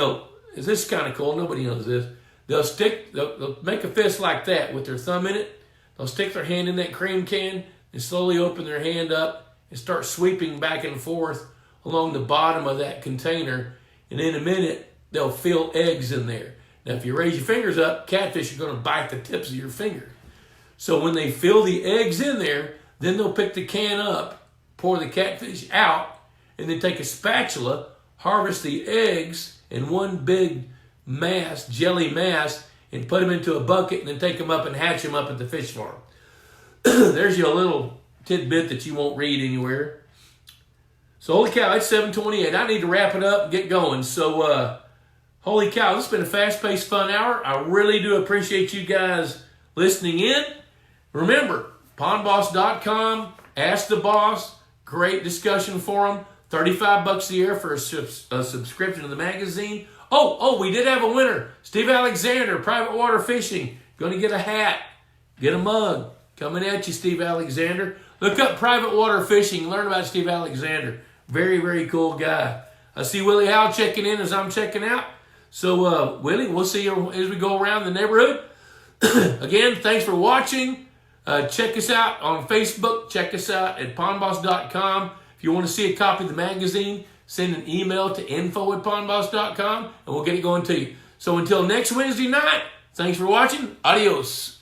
this is kind of cool, nobody knows this. They'll make a fist like that with their thumb in it. They'll stick their hand in that cream can and slowly open their hand up and start sweeping back and forth along the bottom of that container. And in a minute, they'll feel eggs in there. Now, if you raise your fingers up, catfish are going to bite the tips of your finger. So when they feel the eggs in there, then they'll pick the can up, pour the catfish out, and then take a spatula, harvest the eggs in one big mass, jelly mass, and put them into a bucket, and then take them up and hatch them up at the fish farm. There's your little tidbit that you won't read anywhere. So, holy cow, it's 7:28. I need to wrap it up and get going. So, holy cow, this has been a fast-paced, fun hour. I really do appreciate you guys listening in. Remember, pondboss.com, Ask the Boss, great discussion forum, $35 a year for a subscription to the magazine. Oh, we did have a winner. Steve Alexander, Private Water Fishing. Going to get a hat, get a mug. Coming at you, Steve Alexander. Look up Private Water Fishing. Learn about Steve Alexander. Very, very cool guy. I see Willie Howe checking in as I'm checking out. So, Willie, we'll see you as we go around the neighborhood. Again, thanks for watching. Check us out on Facebook. Check us out at pondboss.com. If you want to see a copy of the magazine, send an email to info@pondboss.com, and we'll get it going to you. So until next Wednesday night, thanks for watching. Adios.